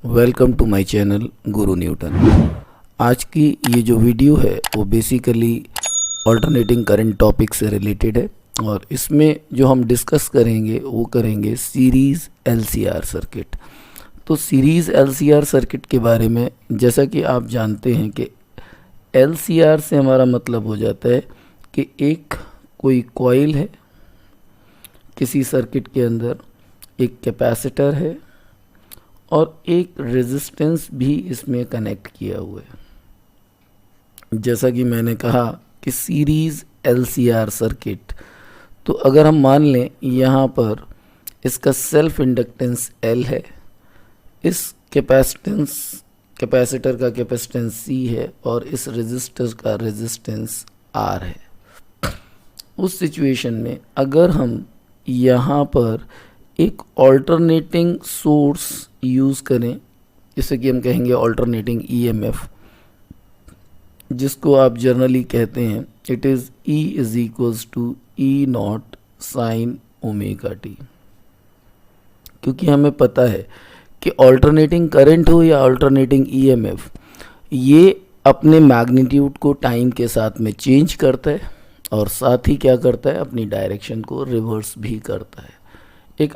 Welcome to my channel Guru Newton. आज की ये जो वीडियो है वो बेसिकली अल्टरनेटिंग करंट टॉपिक से रिलेटेड है और इसमें जो हम डिस्कस करेंगे वो करेंगे सीरीज़ एलसीआर सर्किट। तो सीरीज़ एलसीआर सर्किट के बारे में जैसा कि आप जानते हैं कि एलसीआर से हमारा मतलब हो जाता है कि एक कोई कॉइल है, किसी सर्किट के अंदर एक कैपेसिटर है और एक रेजिस्टेंस भी इसमें कनेक्ट किया हुआ है। जैसा कि मैंने कहा कि सीरीज़ एलसीआर सर्किट, तो अगर हम मान लें यहाँ पर इसका सेल्फ इंडक्टेंस L है, इस कैपेसिटर का कैपेसिटेंस C है और इस रेजिस्टर का रेजिस्टेंस R है। उस सिचुएशन में अगर हम यहाँ पर एक ऑल्टरनेटिंग सोर्स यूज़ करें, जैसे कि हम कहेंगे ऑल्टरनेटिंग ईएमएफ, जिसको आप जनरली कहते हैं it is E is equals to E naught sine omega t. क्योंकि हमें पता है कि ऑल्टरनेटिंग करंट हो या ऑल्टरनेटिंग ईएमएफ, ये अपने मैग्नीट्यूड को टाइम के साथ में चेंज करता है और साथ ही क्या करता है, अपनी डायरेक्शन को रिवर्स भी करता है। एक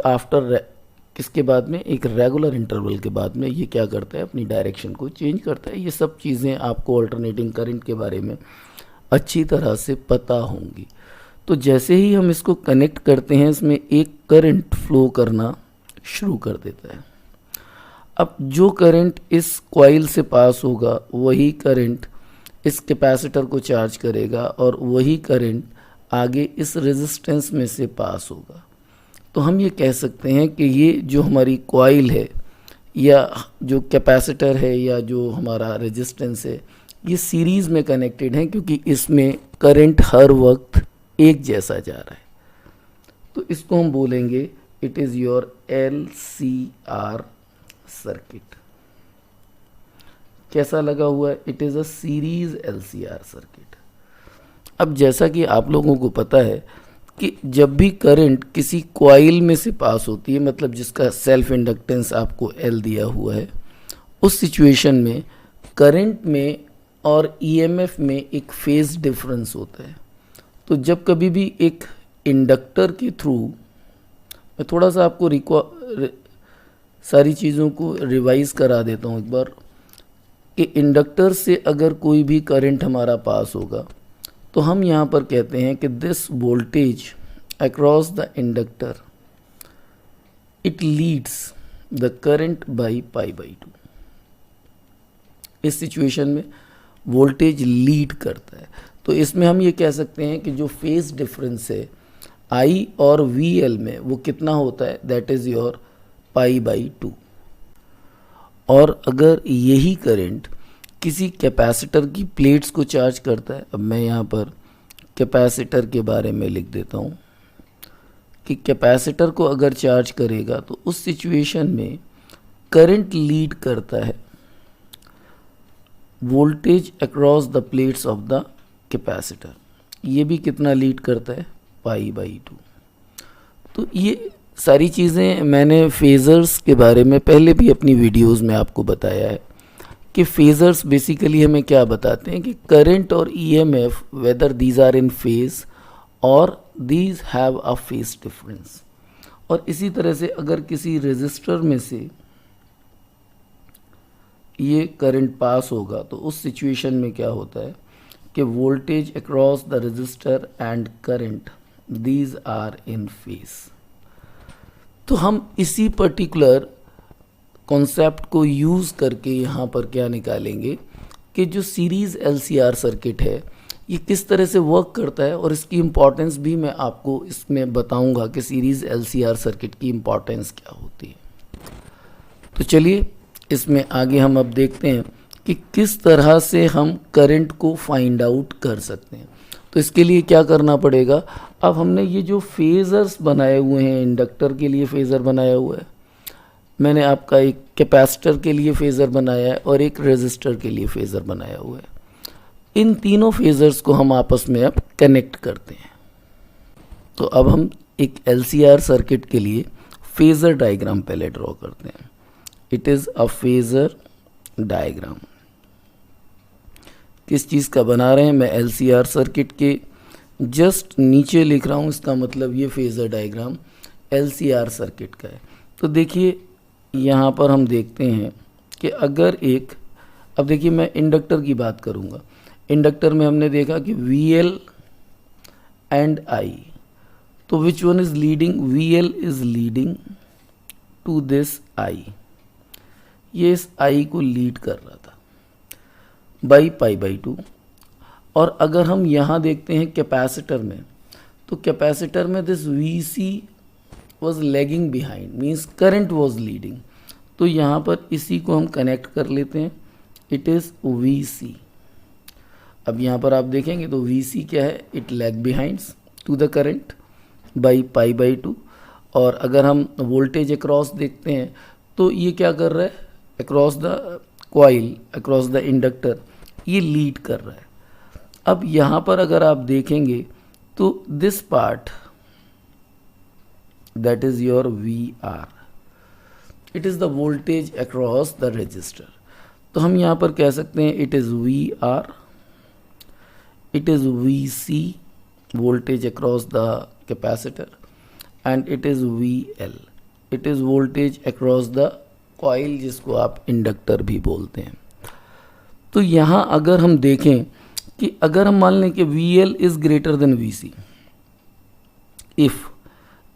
इसके बाद में एक रेगुलर इंटरवल के बाद में ये क्या करता है, अपनी डायरेक्शन को चेंज करता है। ये सब चीज़ें आपको अल्टरनेटिंग करंट के बारे में अच्छी तरह से पता होंगी। तो जैसे ही हम इसको कनेक्ट करते हैं, इसमें एक करंट फ्लो करना शुरू कर देता है। अब जो करंट इस कॉइल से पास होगा वही करंट इस कैपेसिटर को चार्ज करेगा और वही करंट आगे इस रेजिस्टेंस में से पास होगा। तो हम ये कह सकते हैं कि ये जो हमारी कॉइल है या जो कैपेसिटर है या जो हमारा रेजिस्टेंस है, ये सीरीज़ में कनेक्टेड है क्योंकि इसमें करंट हर वक्त एक जैसा जा रहा है। तो इसको हम बोलेंगे it is your LCR circuit. कैसा लगा हुआ है? It is a series LCR circuit. अब जैसा कि आप लोगों को पता है कि जब भी करंट किसी कॉइल में से पास होती है, मतलब जिसका सेल्फ इंडक्टेंस आपको L दिया हुआ है, उस सिचुएशन में करंट में और ईएमएफ में एक फेज डिफरेंस होता है। तो जब कभी भी एक इंडक्टर के थ्रू, मैं थोड़ा सा आपको सारी चीज़ों को रिवाइज करा देता हूँ एक बार, कि इंडक्टर से अगर कोई भी करंट हमारा पास होगा तो हम यहाँ पर कहते हैं कि this voltage across the inductor it leads the current by π/2। इस सिचुएशन में वोल्टेज लीड करता है। तो इसमें हम ये कह सकते हैं कि जो फेज डिफरेंस है I और VL में वो कितना होता है, दैट इज़ योर π/2। और अगर यही करंट किसी कैपेसिटर की प्लेट्स को चार्ज करता है, अब मैं यहाँ पर कैपेसिटर के बारे में लिख देता हूँ कि कैपेसिटर को अगर चार्ज करेगा तो उस सिचुएशन में करंट लीड करता है voltage across the plates of the capacitor. ये भी कितना लीड करता है, π/2। तो ये सारी चीज़ें मैंने फेजर्स के बारे में पहले भी अपनी वीडियोस में आपको बताया है कि फेजर्स बेसिकली हमें क्या बताते हैं कि करंट और EMF whether these are in phase और these have a phase difference. और इसी तरह से अगर किसी रेजिस्टर में से ये करंट पास होगा तो उस सिचुएशन में क्या होता है कि voltage across the resistor and current these are in phase. तो हम इसी पर्टिकुलर कॉन्सेप्ट को यूज़ करके यहाँ पर क्या निकालेंगे कि जो सीरीज़ LCR सर्किट है ये किस तरह से वर्क करता है, और इसकी इम्पॉर्टेंस भी मैं आपको इसमें बताऊंगा कि सीरीज़ LCR सर्किट की इम्पॉर्टेंस क्या होती है। तो चलिए इसमें आगे हम अब देखते हैं कि किस तरह से हम करंट को फाइंड आउट कर सकते हैं। तो इसके लिए क्या करना पड़ेगा, अब हमने ये जो फेजर्स बनाए हुए हैं, इंडक्टर के लिए फेज़र बनाया हुआ है, मैंने आपका एक कैपेसिटर के लिए फेज़र बनाया है और एक रेजिस्टर के लिए फेज़र बनाया हुआ है। इन तीनों फेज़र्स को हम आपस में अब कनेक्ट करते हैं। तो अब हम एक LCR सर्किट के लिए फेज़र डायग्राम पहले ड्रॉ करते हैं। It is a phasor diagram. किस चीज़ का बना रहे हैं, मैं LCR सर्किट के जस्ट नीचे लिख रहा हूँ, इसका मतलब ये फेज़र डायग्राम LCR सर्किट का है। तो देखिए यहाँ पर हम देखते हैं कि अगर अब देखिए मैं इंडक्टर की बात करूँगा। इंडक्टर में हमने देखा कि VL एंड I, तो which one is leading, VL is leading to this I, ये इस I को लीड कर रहा था बाई π/2। और अगर हम यहाँ देखते हैं कैपेसिटर में, तो कैपेसिटर में this VC was lagging behind, means current was leading. तो यहाँ पर इसी को हम कनेक्ट कर लेते हैं, इट इज़ VC। अब यहाँ पर आप देखेंगे तो VC क्या है, it lags behinds to the current by π/2। और अगर हम वोल्टेज अक्रॉस देखते हैं तो ये क्या कर रहा है, across the coil, across the inductor, ये लीड कर रहा है। अब यहाँ पर अगर आप देखेंगे तो this part that is your VR, it is the voltage across the register. तो हम यहाँ पर कह सकते हैं it is VR, it is VC, voltage across the capacitor, and it is VL, it is voltage across the coil, जिसको आप inductor भी बोलते हैं। तो यहाँ अगर हम देखें कि अगर हम मान लें कि VL is greater than VC, if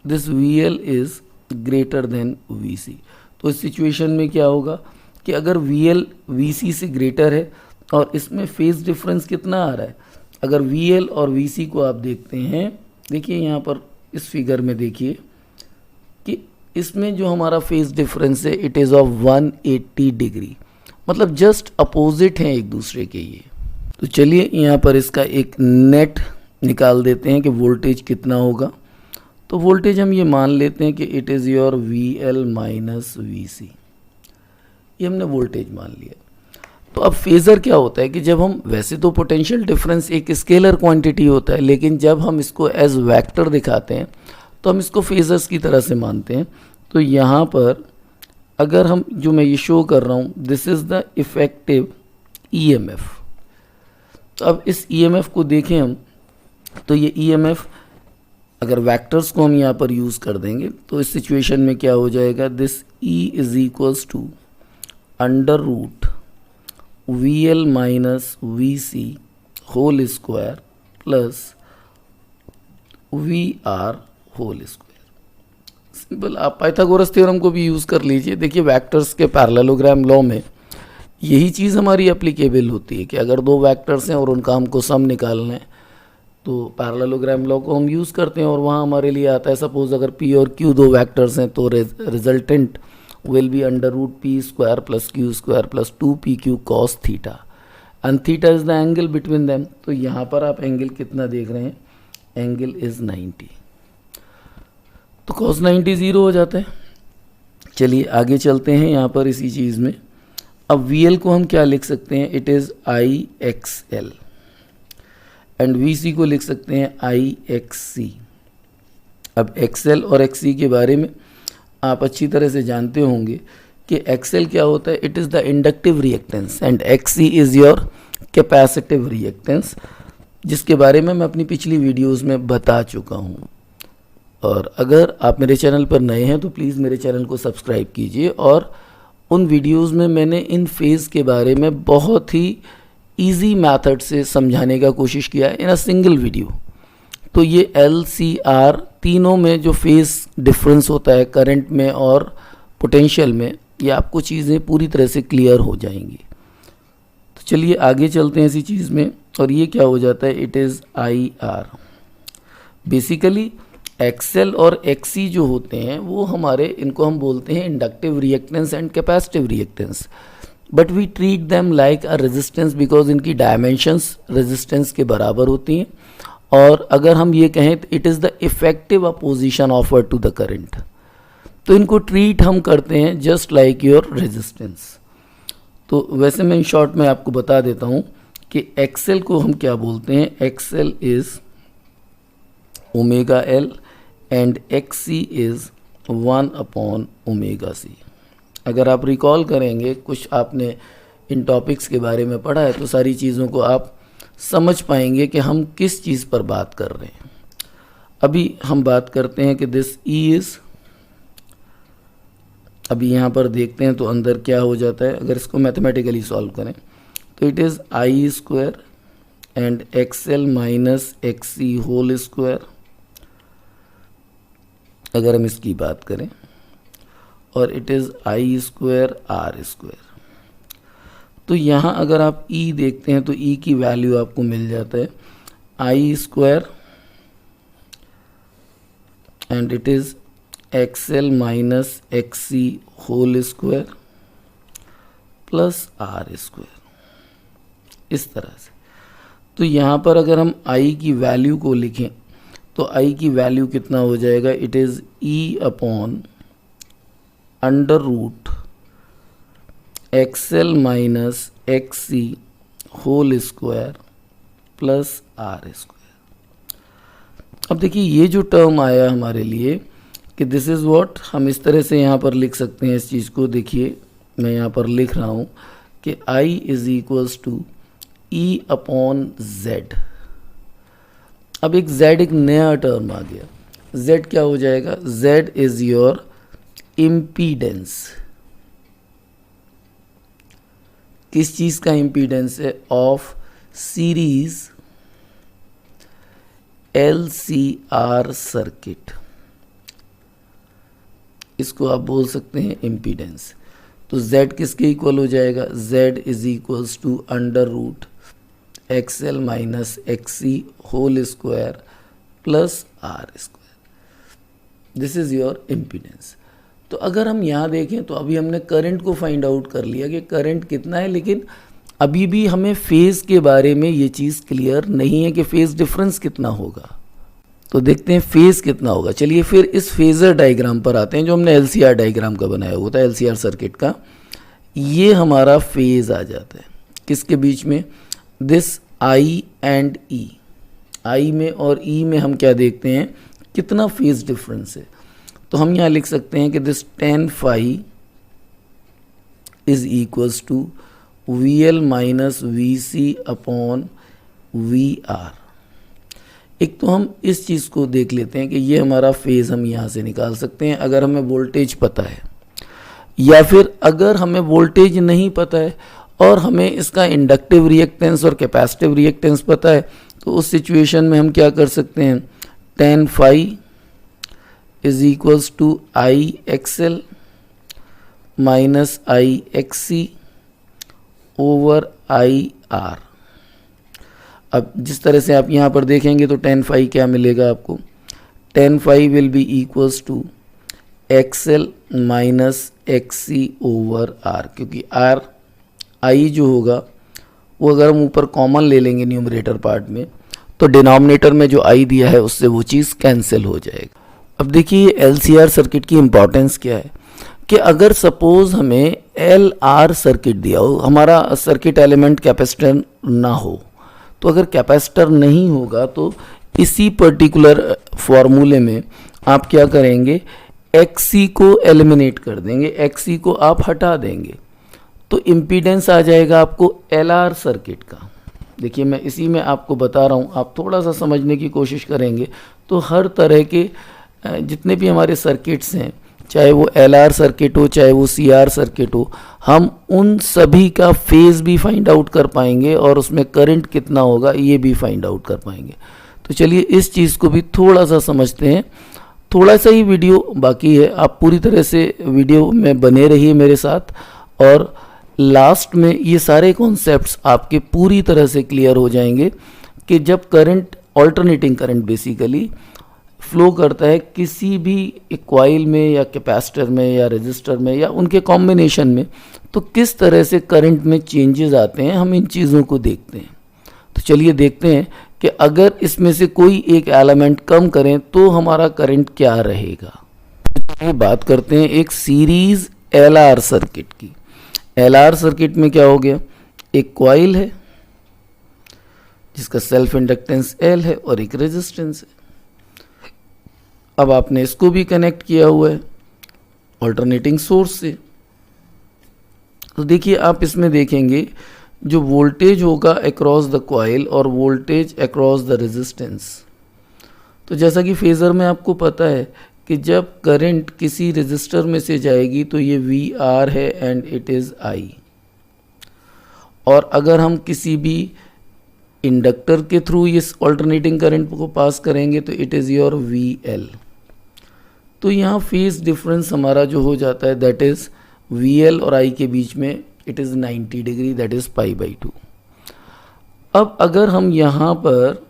this VL is greater than VC, तो इस सिचुएशन में क्या होगा कि अगर VL VC से ग्रेटर है और इसमें फेज़ डिफरेंस कितना आ रहा है, अगर VL और VC को आप देखते हैं, देखिए यहाँ पर इस फिगर में देखिए कि इसमें जो हमारा फेज़ डिफरेंस है इट इज़ ऑफ 180 डिग्री, मतलब जस्ट अपोजिट हैं एक दूसरे के ये। तो चलिए यहाँ पर इसका एक नेट निकाल देते हैं कि वोल्टेज कितना होगा। तो वोल्टेज हम ये मान लेते हैं कि it is your VL minus VC, ये हमने वोल्टेज मान लिया। तो अब फेज़र क्या होता है कि जब हम, वैसे तो पोटेंशियल डिफरेंस एक स्केलर क्वांटिटी होता है, लेकिन जब हम इसको एज वेक्टर दिखाते हैं तो हम इसको फेज़र्स की तरह से मानते हैं। तो यहाँ पर अगर हम, जो मैं ये शो कर रहा हूँ, this is the effective EMF। तो अब इस EMF को देखें हम, तो ये EMF अगर वेक्टर्स को हम यहाँ पर यूज़ कर देंगे तो इस सिचुएशन में क्या हो जाएगा, this E is equals to under root VL minus VC whole square plus VR whole square. Simple, आप पाइथागोरस थ्योरम को भी यूज़ कर लीजिए। देखिए वेक्टर्स के पैरेललोग्राम लॉ में यही चीज़ हमारी एप्लीकेबल होती है कि अगर दो वेक्टर्स हैं और उनका हमको सम निकालना है तो पैरेललोग्राम लॉ को हम यूज़ करते हैं और वहाँ हमारे लिए आता है, सपोज अगर P और Q दो वेक्टर्स हैं तो resultant will be under root P square plus Q square plus 2PQ cos theta, and theta is the angle between them. तो यहाँ पर आप एंगल कितना देख रहे हैं, एंगल इज़ 90, तो कॉस 90 ज़ीरो हो जाता है। चलिए आगे चलते हैं यहाँ पर इसी चीज़ में। अब VL को हम क्या लिख सकते हैं, it is IXL, and VC को लिख सकते हैं IXC। अब XL और XC के बारे में आप अच्छी तरह से जानते होंगे कि XL क्या होता है, it is the inductive reactance and XC is your capacitive reactance, जिसके बारे में मैं अपनी पिछली वीडियोस में बता चुका हूँ। और अगर आप मेरे चैनल पर नए हैं तो प्लीज़ मेरे चैनल को सब्सक्राइब कीजिए, और उन वीडियोस में मैंने इन फेज़ के बारे में बहुत ही इजी मेथड से समझाने का कोशिश किया है इन अ सिंगल वीडियो। तो ये LCR तीनों में जो फेज़ डिफरेंस होता है करंट में और पोटेंशियल में, ये आपको चीज़ें पूरी तरह से क्लियर हो जाएंगी। तो चलिए आगे चलते हैं इसी चीज़ में, और ये क्या हो जाता है, it is IR। Basically XL और XC जो होते हैं वो हमारे, इनको हम बोलते हैं inductive reactance and capacitive reactance, but we treat them like a resistance because इनकी डायमेंशंस रेजिस्टेंस के बराबर होती हैं। और अगर हम ये कहें तो it is the effective opposition offer to the current, तो इनको ट्रीट हम करते हैं जस्ट लाइक योर रेजिस्टेंस। तो वैसे मैं इन शॉर्ट में आपको बता देता हूँ कि XL को हम क्या बोलते हैं, XL is omega L and XC is 1/ओमेगा C। अगर आप रिकॉल करेंगे, कुछ आपने इन टॉपिक्स के बारे में पढ़ा है, तो सारी चीज़ों को आप समझ पाएंगे कि हम किस चीज़ पर बात कर रहे हैं। अभी हम बात करते हैं कि दिस ई इज़, अभी यहाँ पर देखते हैं तो अंदर क्या हो जाता है। अगर इसको मैथमेटिकली सॉल्व करें तो it is I square and X L minus X C whole square, अगर हम इसकी बात करें, और it is I square R square. तो यहाँ अगर आप ई देखते हैं तो ई की वैल्यू आपको मिल जाता है I square and it is X L minus X C whole square plus R square, इस तरह से। तो यहाँ पर अगर हम आई की वैल्यू को लिखें तो आई की वैल्यू कितना हो जाएगा, it is E upon under root X L minus X C whole square plus R square. अब देखिए ये जो टर्म आया हमारे लिए कि दिस इज़ व्हाट, हम इस तरह से यहाँ पर लिख सकते हैं इस चीज़ को। देखिए मैं यहाँ पर लिख रहा हूँ कि I is equals to E upon Z. अब एक जेड, एक नया टर्म आ गया। जेड क्या हो जाएगा, जेड इज़ योर इम्पीडेंस। किस चीज़ का इम्पीडेंस है, ऑफ सीरीज LCR सर्किट, इसको आप बोल सकते हैं इम्पीडेंस। तो Z किसके इक्वल हो जाएगा, Z is equals to under root X L minus X C whole square plus R square. This is your impedance. तो अगर हम यहाँ देखें तो अभी हमने करंट को फाइंड आउट कर लिया कि करंट कितना है, लेकिन अभी भी हमें फेज़ के बारे में ये चीज़ क्लियर नहीं है कि फेज़ डिफरेंस कितना होगा। तो देखते हैं फेज़ कितना होगा। चलिए फिर इस फेज़र डायग्राम पर आते हैं जो हमने LCR डायग्राम का बनाया हुआ था, LCR सर्किट का। ये हमारा फेज़ आ जाता है किसके बीच में, this I and E। I में और E में हम क्या देखते हैं, कितना फेज़ डिफरेंस है। तो हम यहाँ लिख सकते हैं कि this tan phi is equals to VL minus VC upon VR। एक तो हम इस चीज़ को देख लेते हैं कि ये हमारा फेज़ हम यहाँ से निकाल सकते हैं अगर हमें वोल्टेज पता है, या फिर अगर हमें वोल्टेज नहीं पता है और हमें इसका इंडक्टिव रिएक्टेंस और कैपेसिटिव रिएक्टेंस पता है, तो उस सिचुएशन में हम क्या कर सकते हैं, tan phi is equals to IXL minus IXC over IR। अब जिस तरह से आप यहाँ पर देखेंगे तो tan phi क्या मिलेगा आपको, tan phi will be equals to XL minus XC over R, क्योंकि R I जो होगा वो अगर हम ऊपर कॉमन ले लेंगे न्यूमरेटर पार्ट में तो डिनोमिनेटर में जो I दिया है उससे वो चीज़ कैंसिल हो जाएगा। अब देखिए LCR सर्किट की इम्पॉर्टेंस क्या है कि अगर सपोज़ हमें LR सर्किट दिया हो, हमारा सर्किट एलिमेंट कैपेसिटर ना हो, तो अगर कैपेसिटर नहीं होगा तो इसी पर्टिकुलर फॉर्मूले में आप क्या करेंगे, XC को एलिमिनेट कर देंगे, XC को आप हटा देंगे, तो इम्पीडेंस आ जाएगा आपको LR सर्किट का। देखिए मैं इसी में आपको बता रहा हूँ, आप थोड़ा सा समझने की कोशिश करेंगे तो हर तरह के जितने भी हमारे सर्किट्स हैं, चाहे वो LR सर्किट हो चाहे वो CR सर्किट हो, हम उन सभी का फेज़ भी फाइंड आउट कर पाएंगे और उसमें करंट कितना होगा ये भी फाइंड आउट कर पाएंगे। तो चलिए इस चीज़ को भी थोड़ा सा समझते हैं। थोड़ा सा ही वीडियो बाकी है, आप पूरी तरह से वीडियो में बने रहिए मेरे साथ, और लास्ट में ये सारे कॉन्सेप्ट्स आपके पूरी तरह से क्लियर हो जाएंगे कि जब current, alternating current basically flow करता है किसी भी कॉइल में या कैपेसिटर में या रेजिस्टर में या उनके कॉम्बिनेशन में, तो किस तरह से करंट में चेंजेस आते हैं, हम इन चीज़ों को देखते हैं। तो चलिए देखते हैं कि अगर इसमें से कोई एक एलिमेंट कम करें तो हमारा करंट क्या रहेगा। तो बात करते हैं एक सीरीज LR सर्किट की। LR सर्किट में क्या हो गया, एक कॉइल है जिसका सेल्फ इंडक्टेंस L है और एक रेजिस्टेंस है। अब आपने इसको भी कनेक्ट किया हुआ है ऑल्टरनेटिंग सोर्स से, तो देखिए आप इसमें देखेंगे जो वोल्टेज होगा अक्रॉस द कॉइल और वोल्टेज अक्रॉस द रेजिस्टेंस। तो जैसा कि फेज़र में आपको पता है कि जब करंट किसी रेजिस्टर में से जाएगी तो ये वी आर है एंड इट इज़ आई, और अगर हम किसी भी इंडक्टर के थ्रू इस ऑल्टरनेटिंग करंट को पास करेंगे तो it is your V L. तो यहाँ फेज डिफरेंस हमारा जो हो जाता है दैट इज़ वी एल और आई के बीच में it is 90 degree, that is π/2। अब अगर हम यहाँ पर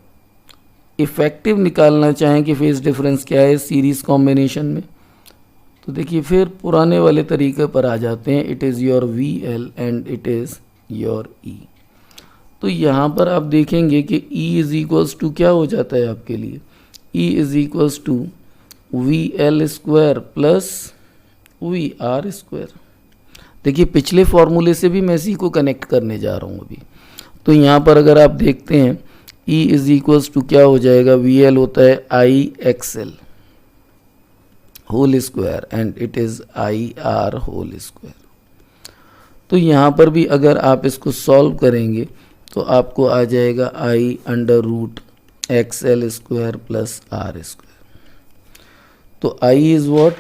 इफ़ेक्टिव निकालना चाहें कि फेज डिफरेंस क्या है सीरीज़ कॉम्बिनेशन में, तो देखिए फिर पुराने वाले तरीके पर आ जाते हैं, it is your V L and it is your E. तो यहाँ पर आप देखेंगे कि E इज़ इक्वल्स टू क्या हो जाता है आपके लिए, E is equals to V L square plus V R square. देखिए पिछले फॉर्मूले से भी मैं इसी को कनेक्ट करने जा रहा हूँ अभी। तो यहाँ पर अगर आप देखते हैं E इज़ इक्वल्स टू क्या हो जाएगा, वी एल होता है I X L whole square and it is I R whole square. तो यहाँ पर भी अगर आप इसको सॉल्व करेंगे तो आपको आ जाएगा I under root X L square plus R square. तो I is what,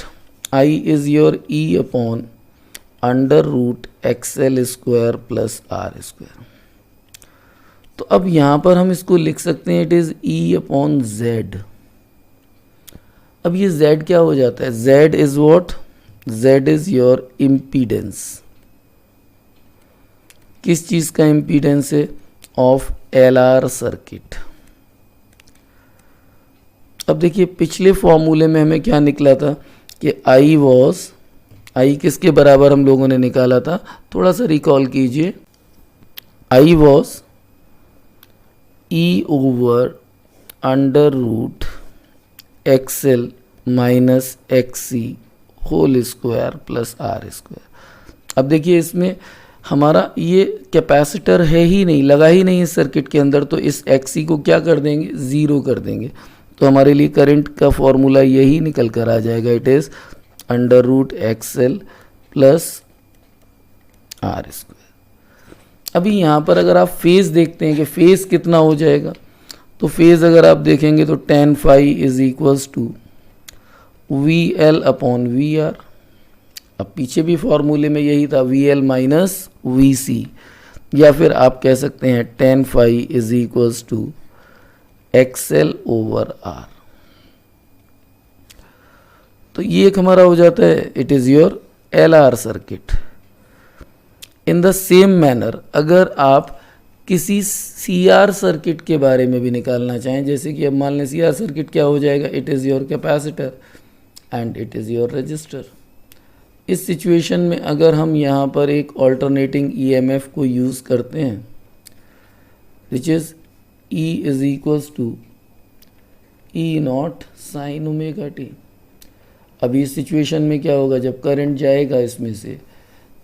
I is your E upon under root X L square plus R square. तो अब यहाँ पर हम इसको लिख सकते हैं it is E upon Z. अब ये जेड क्या हो जाता है, Z is what, Z is your impedance. किस चीज़ का इम्पीडेंस है, ऑफ एल आर सर्किट। अब देखिए पिछले फॉर्मूले में हमें क्या निकला था कि आई वॉज, आई किसके बराबर हम लोगों ने निकाला था, थोड़ा सा रिकॉल कीजिए, I was E over under root X L minus X C whole square plus R square. अब देखिए इसमें हमारा ये कैपेसिटर है ही नहीं, लगा ही नहीं इस सर्किट के अंदर, तो इस एक्स सी को क्या कर देंगे, ज़ीरो कर देंगे। तो हमारे लिए करंट का फॉर्मूला यही निकल कर आ जाएगा, it is under root X L plus R square. अभी यहाँ पर अगर आप फेज़ देखते हैं कि फेज़ कितना हो जाएगा, तो फेज़ अगर आप देखेंगे तो tan phi is equals to V L upon V R. अब पीछे भी फॉर्मूले में यही था, V L minus V C, या फिर आप कह सकते हैं tan phi is equals to X L over R. तो ये एक हमारा हो जाता है, it is your L R circuit. In the same manner अगर आप किसी सी आर सर्किट के बारे में भी निकालना चाहें, जैसे कि अब मान लें सी आर सर्किट क्या हो जाएगा, it is your capacitor and it is your register. इस सिचुएशन में अगर हम यहाँ पर एक ऑल्टरनेटिंग ईएमएफ को यूज़ करते हैं which is E is equals to E naught sine omega T. अभी इस सिचुएशन में क्या होगा, जब करंट जाएगा इसमें से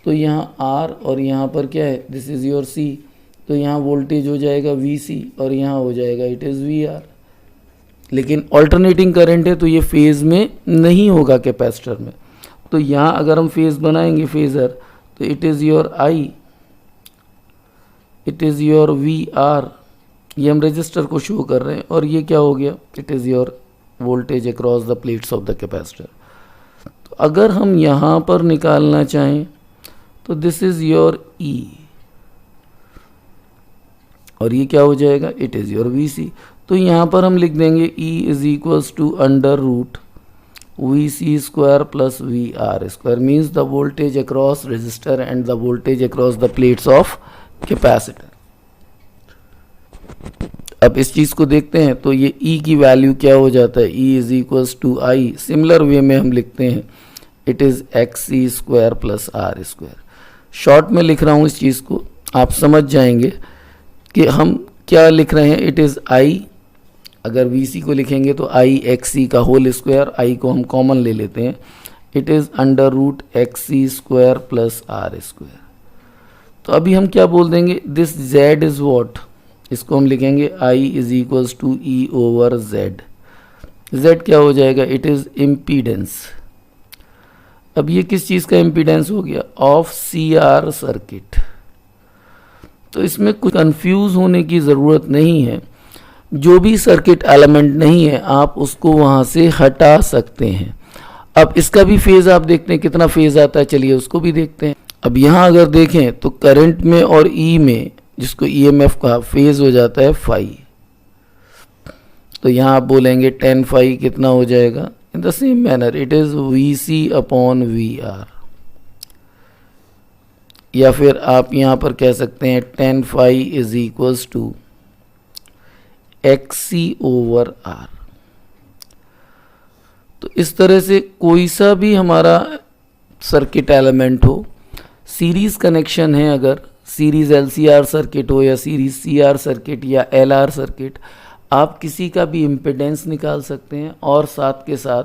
तो यहाँ आर और यहाँ पर क्या है, दिस इज़ योर सी, तो यहाँ वोल्टेज हो जाएगा वी सी और यहाँ हो जाएगा इट इज़ वी आर। लेकिन ऑल्टरनेटिंग करंट है तो ये फेज़ में नहीं होगा कैपेसिटर में। तो यहाँ अगर हम फेज़ बनाएंगे फेज़र, तो it is your I, it is your V R, ये हम रजिस्टर को शो कर रहे हैं, और ये क्या हो गया, it is your voltage across the plates of the capacitor. तो अगर हम यहाँ पर निकालना चाहें तो दिस इज़ योर ई, और ये क्या हो जाएगा, it is your V C. तो यहाँ पर हम लिख देंगे E is equals to under root V C square plus V R square, means the voltage across resistor and the voltage across the plates of capacitor. अब इस चीज़ को देखते हैं तो ये E की वैल्यू क्या हो जाता है, E is equals to I. Similar way में हम लिखते हैं it is X C square plus R square. Short में लिख रहा हूँ इस चीज़ को, आप समझ जाएंगे कि हम क्या लिख रहे हैं, इट इज़ आई, अगर वी सी को लिखेंगे तो आई एक्स सी का होल स्क्वायर, आई को हम कॉमन ले लेते हैं, it is under root X C square plus R square. तो अभी हम क्या बोल देंगे, दिस जेड इज़ वॉट, इसको हम लिखेंगे I is equals to E over Z. Z क्या हो जाएगा, इट इज़ इम्पीडेंस। अब ये किस चीज़ का इम्पीडेंस हो गया? Of CR circuit. तो इसमें कुछ कंफ्यूज होने की ज़रूरत नहीं है, जो भी सर्किट एलिमेंट नहीं है आप उसको वहाँ से हटा सकते हैं। अब इसका भी फेज़ आप देखते हैं कितना फेज़ आता है, चलिए उसको भी देखते हैं। अब यहाँ अगर देखें तो करंट में और ई में, जिसको EMF का फेज़ हो जाता है फाई, तो यहाँ आप बोलेंगे 10 फाई कितना हो जाएगा? इन the same manner it is VC upon VR, या फिर आप यहाँ पर कह सकते हैं 10 phi is equals to XC over R। तो इस तरह से कोई सा भी हमारा सर्किट एलिमेंट हो, सीरीज कनेक्शन है, अगर सीरीज LCR सर्किट हो या सीरीज CR सर्किट या LR सर्किट, आप किसी का भी इम्पिडेंस निकाल सकते हैं और साथ के साथ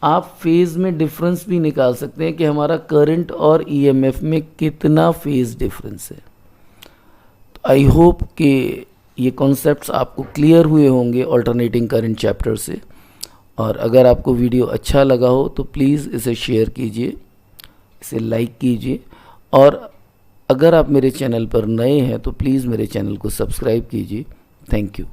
आप फेज़ में डिफरेंस भी निकाल सकते हैं कि हमारा करंट और EMF में कितना फेज़ डिफरेंस है। तो आई होप कि ये कॉन्सेप्ट्स आपको क्लियर हुए होंगे अल्टरनेटिंग करंट चैप्टर से। और अगर आपको वीडियो अच्छा लगा हो तो प्लीज़ इसे शेयर कीजिए, इसे लाइक कीजिए, और अगर आप मेरे चैनल पर नए हैं तो प्लीज़ मेरे चैनल को सब्सक्राइब कीजिए। Thank you.